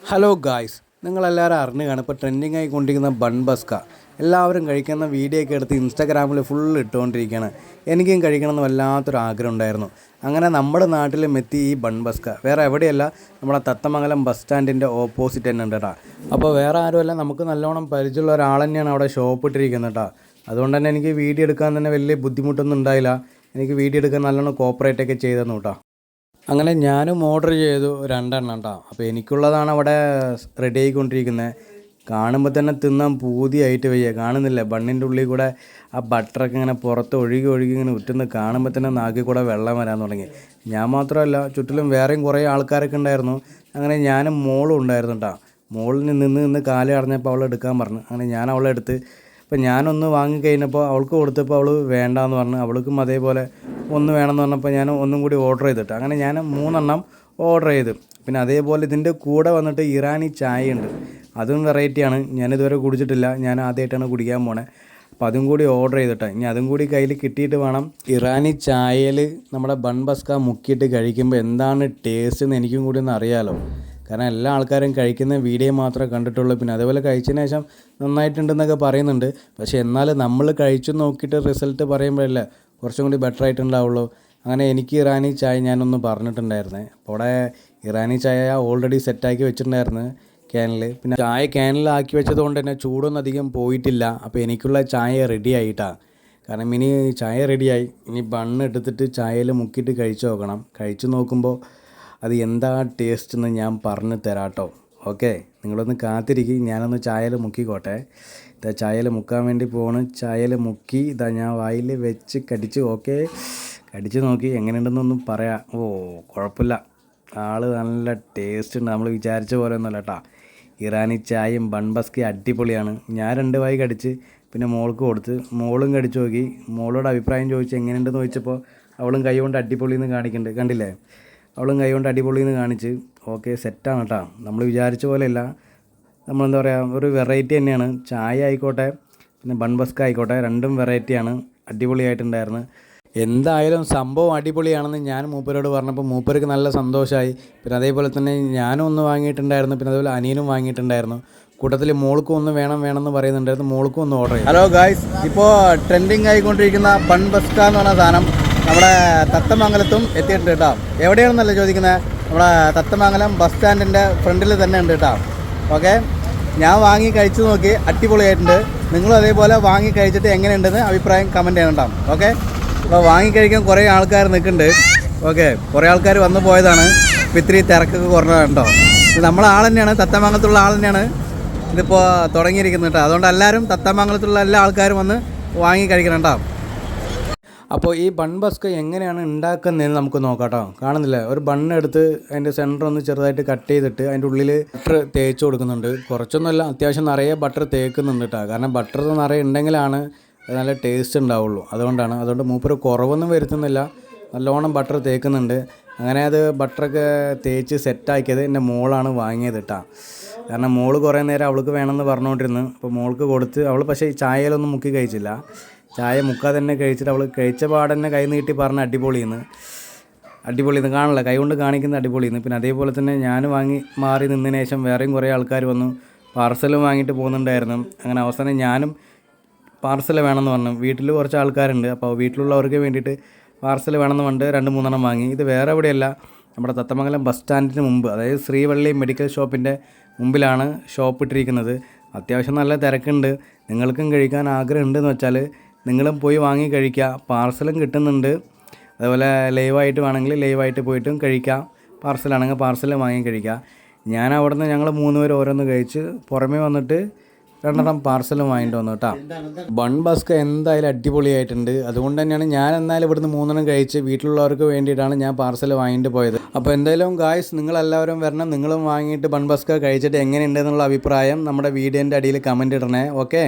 Hello guys, നിങ്ങളെല്ലാവരും അറിഞ്ഞു കാണും ഇപ്പോൾ ട്രെൻഡിങ് ആയിക്കൊണ്ടിരിക്കുന്ന ബൺ ബസ്ക. എല്ലാവരും കഴിക്കുന്ന വീഡിയോ ഒക്കെ എടുത്ത് ഇൻസ്റ്റാഗ്രാമിൽ ഫുൾ ഇട്ടുകൊണ്ടിരിക്കുകയാണ്. എനിക്കും കഴിക്കണമെന്ന് വല്ലാത്തൊരു ആഗ്രഹം ഉണ്ടായിരുന്നു. അങ്ങനെ നമ്മുടെ നാട്ടിലും എത്തി ഈ ബൺ ബസ്ക. വേറെ എവിടെയല്ല, നമ്മുടെ തത്തമംഗലം ബസ് സ്റ്റാൻഡിൻ്റെ ഓപ്പോസിറ്റ് തന്നെ ഉണ്ട് കേട്ടോ. അപ്പോൾ വേറെ ആരുമല്ല, നമുക്ക് നല്ലോണം പരിചയമുള്ള ഒരാൾ തന്നെയാണ് അവിടെ ഷോപ്പ് ഇട്ടിരിക്കുന്നത് കേട്ടോ. അതുകൊണ്ട് തന്നെ എനിക്ക് വീഡിയോ എടുക്കാൻ തന്നെ വലിയ ബുദ്ധിമുട്ടൊന്നും ഉണ്ടായില്ല. എനിക്ക് വീഡിയോ എടുക്കാൻ നല്ലോണം കോപ്പറേറ്റ് ഒക്കെ ചെയ്തെന്നു കേട്ടോ. അങ്ങനെ ഞാനും ഓർഡർ ചെയ്തു 2 എണ്ണം കേട്ടോ. അപ്പോൾ എനിക്കുള്ളതാണ് അവിടെ റെഡി ആയിക്കൊണ്ടിരിക്കുന്നത്. കാണുമ്പോൾ തന്നെ തിന്നാൻ പൂതിയായിട്ട് വയ്യ. കാണുന്നില്ല, ബണ്ണിൻ്റെ ഉള്ളിൽ കൂടെ ആ ബട്ടറൊക്കെ ഇങ്ങനെ പുറത്ത് ഒഴുകി ഇങ്ങനെ ഉറ്റുന്ന് കാണുമ്പോൾ തന്നെ നാക്കിൽ കൂടെ വെള്ളം വരാൻ തുടങ്ങി. ഞാൻ മാത്രമല്ല, ചുറ്റിലും വേറെയും കുറേ ആൾക്കാരൊക്കെ ഉണ്ടായിരുന്നു. അങ്ങനെ ഞാനും മോളും ഉണ്ടായിരുന്നു കേട്ടോ. മോളിൽ നിന്ന് കാല് അടഞ്ഞപ്പോൾ അവൾ എടുക്കാൻ പറഞ്ഞു. അങ്ങനെ ഞാൻ അവളെ എടുത്ത് അപ്പോൾ ഞാനൊന്ന് വാങ്ങിക്കഴിഞ്ഞപ്പോൾ അവൾക്ക് കൊടുത്തപ്പോൾ അവൾ വേണ്ടാന്ന് പറഞ്ഞു. അവൾക്കും അതേപോലെ ഒന്ന് വേണമെന്ന് പറഞ്ഞപ്പോൾ ഞാൻ ഒന്നും കൂടി ഓർഡർ ചെയ്തിട്ട് അങ്ങനെ ഞാൻ 3 എണ്ണം ഓർഡർ ചെയ്ത്. പിന്നെ അതേപോലെ ഇതിൻ്റെ കൂടെ വന്നിട്ട് ഇറാനി ചായ ഉണ്ട്. അതും വെറൈറ്റിയാണ്, ഞാനിതുവരെ കുടിച്ചിട്ടില്ല. ഞാൻ ആദ്യമായിട്ടാണ് കുടിക്കാൻ പോണേ. അപ്പോൾ അതും കൂടി ഓർഡർ ചെയ്തിട്ട് ഇനി അതും കൂടി കയ്യിൽ കിട്ടിയിട്ട് വേണം. ഇറാനി ചായയിൽ നമ്മുടെ ബൺ ബസ്ക മുക്കിയിട്ട് കഴിക്കുമ്പോൾ എന്താണ് ടേസ്റ്റ് എന്ന് എനിക്കും കൂടി ഒന്ന് അറിയാമല്ലോ. കാരണം എല്ലാ ആൾക്കാരും കഴിക്കുന്ന വീഡിയോ മാത്രമേ കണ്ടിട്ടുള്ളൂ. പിന്നെ അതേപോലെ കഴിച്ചതിന് ശേഷം നന്നായിട്ടുണ്ടെന്നൊക്കെ പറയുന്നുണ്ട്. പക്ഷേ എന്നാലും നമ്മൾ കഴിച്ചു നോക്കിയിട്ട് റിസൾട്ട് പറയുമ്പോഴല്ലേ കുറച്ചും കൂടി ബെറ്റർ ആയിട്ടുണ്ടാവുള്ളൂ. അങ്ങനെ എനിക്ക് ഇറാനി ചായ ഞാനൊന്ന് പറഞ്ഞിട്ടുണ്ടായിരുന്നേ. അപ്പോൾ അവിടെ ഇറാനി ചായ ഓൾറെഡി സെറ്റാക്കി വെച്ചിട്ടുണ്ടായിരുന്നു ക്യാനിൽ. പിന്നെ ചായ ക്യാനിലാക്കി വെച്ചത് കൊണ്ട് തന്നെ ചൂടൊന്നും അധികം പോയിട്ടില്ല. അപ്പോൾ എനിക്കുള്ള ചായ റെഡി ആയിട്ടാണ്. കാരണം ഇനി ചായ റെഡിയായി. ഇനി ബണ്ണ് എടുത്തിട്ട് ചായയിൽ മുക്കിയിട്ട് കഴിച്ചു നോക്കണം. കഴിച്ചു നോക്കുമ്പോൾ അത് എന്താ ടേസ്റ്റ് എന്ന് ഞാൻ പറഞ്ഞു തരാം കേട്ടോ. ഓക്കെ, നിങ്ങളൊന്ന് കാത്തിരിക്കും. ഞാനൊന്ന് ചായയിൽ മുക്കിക്കോട്ടെ. ഇതാ ചായയിൽ മുക്കാൻ വേണ്ടി പോവാണ്. ചായയിൽ മുക്കി ഇതാ ഞാൻ വായിൽ വെച്ച് കടിച്ച്. ഓക്കെ, കടിച്ച് നോക്കി എങ്ങനെയുണ്ടെന്നൊന്നും പറയാം. ഓ, കുഴപ്പമില്ല, ആൾ നല്ല ടേസ്റ്റ് ഉണ്ട്. നമ്മൾ വിചാരിച്ച പോലെ ഒന്നുമല്ല കേട്ടോ. ഇറാനി ചായയും ബൺ ബസ്കയും അടിപൊളിയാണ്. ഞാൻ 2 വായി കടിച്ച് പിന്നെ മോൾക്ക് കൊടുത്ത്. മോളും കടിച്ച് നോക്കി. മോളോട് അഭിപ്രായം ചോദിച്ച് എങ്ങനെയുണ്ടെന്ന് ചോദിച്ചപ്പോൾ അവളും കൈ കൊണ്ട് അടിപൊളിയെന്ന് കാണിക്കുന്നുണ്ട്. കണ്ടില്ലേ, അവളും കൈ കൊണ്ട് അടിപൊളിയെന്ന് കാണിച്ച്. ഓക്കെ, സെറ്റാണ് കേട്ടോ. നമ്മൾ വിചാരിച്ച പോലെയല്ല. നമ്മളെന്താ പറയുക, ഒരു വെറൈറ്റി തന്നെയാണ്. ചായ ആയിക്കോട്ടെ പിന്നെ ബൺ ബസ്ക ആയിക്കോട്ടെ, രണ്ടും വെറൈറ്റിയാണ്. അടിപൊളിയായിട്ടുണ്ടായിരുന്നു. എന്തായാലും സംഭവം അടിപൊളിയാണെന്ന് ഞാൻ മൂപ്പരോട് പറഞ്ഞപ്പോൾ മൂപ്പർക്ക് നല്ല സന്തോഷമായി. പിന്നെ അതേപോലെ തന്നെ ഞാനും ഒന്ന് വാങ്ങിയിട്ടുണ്ടായിരുന്നു. പിന്നെ അതേപോലെ അനിയനും വാങ്ങിയിട്ടുണ്ടായിരുന്നു. കൂട്ടത്തിൽ മോൾക്കും ഒന്ന് വേണമെന്ന് പറയുന്നുണ്ടായിരുന്നു. മോൾക്കും ഒന്ന് ഓർഡർ ചെയ്തു. ഹലോ ഗായ്സ്, ഇപ്പോൾ ട്രെൻഡിങ് ആയിക്കൊണ്ടിരിക്കുന്ന ബൺ ബസ്ക എന്ന് പറഞ്ഞ സാധനം നമ്മുടെ തത്തമംഗലത്തും എത്തിയിട്ടുണ്ട് കേട്ടോ. എവിടെയാണെന്നല്ല ചോദിക്കുന്നത്, നമ്മുടെ തത്തമംഗലം ബസ് സ്റ്റാൻഡിൻ്റെ ഫ്രണ്ടിൽ തന്നെ ഉണ്ട് കേട്ടോ. ഓക്കെ, ഞാൻ വാങ്ങി കഴിച്ചു നോക്കി, അടിപൊളിയായിട്ടുണ്ട്. നിങ്ങളും അതേപോലെ വാങ്ങി കഴിച്ചിട്ട് എങ്ങനെയുണ്ടെന്ന് അഭിപ്രായം കമൻറ്റ് ചെയ്യണം കേട്ടോ. ഓക്കെ, അപ്പോൾ വാങ്ങി കഴിക്കാൻ കുറേ ആൾക്കാർ നിൽക്കുന്നുണ്ട്. ഓക്കെ, കുറേ ആൾക്കാർ വന്നു പോയതാണ്. ഇപ്പോൾ ഇത്തിരി തിരക്കൊക്കെ കുറഞ്ഞതാണ് കേട്ടോ. ഇത് നമ്മളെ ആൾ തന്നെയാണ്, തത്തമംഗലത്തുള്ള ആൾ തന്നെയാണ് ഇതിപ്പോൾ തുടങ്ങിയിരിക്കുന്നത് കേട്ടോ. അതുകൊണ്ട് എല്ലാവരും തത്തമംഗലത്തുള്ള എല്ലാ ആൾക്കാരും വന്ന് വാങ്ങി കഴിക്കണം കേട്ടോ. അപ്പോൾ ഈ ബൺ ബസ്ക എങ്ങനെയാണ് ഉണ്ടാക്കുന്നതെന്ന് നമുക്ക് നോക്കാം കേട്ടോ. കാണുന്നില്ല, ഒരു ബണ്ണെടുത്ത് അതിൻ്റെ സെൻറ്റർ ഒന്ന് ചെറുതായിട്ട് കട്ട് ചെയ്തിട്ട് അതിൻ്റെ ഉള്ളിൽ ബട്ടർ തേച്ച് കൊടുക്കുന്നുണ്ട്. കുറച്ചൊന്നുമല്ല, അത്യാവശ്യം നിറയെ ബട്ടർ തേക്കുന്നുണ്ട് കേട്ടോ. കാരണം ബട്ടർ നിറയെ ഉണ്ടെങ്കിലാണ് നല്ല ടേസ്റ്റ് ഉണ്ടാവുള്ളൂ. അതുകൊണ്ട് മൂപ്പര് കുറവൊന്നും വരുത്തുന്നില്ല, നല്ലോണം ബട്ടർ തേക്കുന്നുണ്ട്. അങ്ങനെ അത് ബട്ടറൊക്കെ തേച്ച് സെറ്റാക്കിയത് എൻ്റെ മോളാണ് വാങ്ങിയത് കേട്ടോ. കാരണം മോള് കുറേ നേരം അവൾക്ക് വേണമെന്ന് പറഞ്ഞുകൊണ്ടിരുന്നു. അപ്പോൾ മോൾക്ക് കൊടുത്ത്. അവൾ പക്ഷേ ഈ ചായയിലൊന്നും മുക്കി കഴിച്ചില്ല. ചായ മുക്കാതെ തന്നെ കഴിച്ചിട്ട് അവൾ കഴിച്ച പാടന്നെ കൈ നീട്ടി പറഞ്ഞ അടിപൊളിയെന്ന് കാണില്ല, കൈ കൊണ്ട് കാണിക്കുന്ന അടിപൊളിയെന്ന്. പിന്നെ അതേപോലെ തന്നെ ഞാൻ വാങ്ങി മാറി നിന്നതിന് ശേഷം വേറെയും കുറേ ആൾക്കാർ വന്നു പാർസലും വാങ്ങിയിട്ട് പോകുന്നുണ്ടായിരുന്നു. അങ്ങനെ അവസാനം ഞാനും പാർസൽ വേണമെന്ന് പറഞ്ഞു. വീട്ടിൽ കുറച്ച് ആൾക്കാരുണ്ട്, അപ്പോൾ വീട്ടിലുള്ളവർക്ക് വേണ്ടിയിട്ട് പാർസൽ വേണമെന്ന് പറഞ്ഞിട്ട് 2-3 എണ്ണം വാങ്ങി. ഇത് വേറെ എവിടെയല്ല, നമ്മുടെ തത്തമംഗലം ബസ് സ്റ്റാൻഡിന് മുമ്പ്, അതായത് ശ്രീവള്ളി മെഡിക്കൽ ഷോപ്പിൻ്റെ മുമ്പിലാണ് ഷോപ്പ് ഇട്ടിരിക്കുന്നത്. അത്യാവശ്യം നല്ല തിരക്കുണ്ട്. നിങ്ങൾക്കും കഴിക്കാൻ ആഗ്രഹം ഉണ്ടെന്ന് വെച്ചാൽ നിങ്ങളും പോയി വാങ്ങി കഴിക്കുക. പാർസലും കിട്ടുന്നുണ്ട്. അതുപോലെ ലൈവായിട്ട് വേണമെങ്കിൽ ലൈവായിട്ട് പോയിട്ടും കഴിക്കാം. പാർസലാണെങ്കിൽ പാർസലും വാങ്ങി കഴിക്കുക. ഞാൻ അവിടുന്ന് ഞങ്ങൾ 3 പേര് ഓരോന്ന് കഴിച്ച് പുറമേ വന്നിട്ട് 2 എണ്ണം പാർസലും വാങ്ങിയിട്ട് വന്നു കേട്ടോ. ബൺ ബസ്ക എന്തായാലും അടിപൊളിയായിട്ടുണ്ട്. അതുകൊണ്ട് തന്നെയാണ് ഞാൻ എന്തായാലും ഇവിടുന്ന് 3 എണ്ണം കഴിച്ച് വീട്ടിലുള്ളവർക്ക് വേണ്ടിയിട്ടാണ് ഞാൻ പാർസൽ വാങ്ങിയിട്ട് പോയത്. അപ്പോൾ എന്തായാലും ഗായ്സ്, നിങ്ങളെല്ലാവരും വരണം. നിങ്ങളും വാങ്ങിയിട്ട് ബൺ ബസ്ക കഴിച്ചിട്ട് എങ്ങനെയുണ്ടെന്നുള്ള അഭിപ്രായം നമ്മുടെ വീഡിയോൻ്റെ അടിയിൽ കമൻറ്റ് ഇടണേ. ഓക്കെ.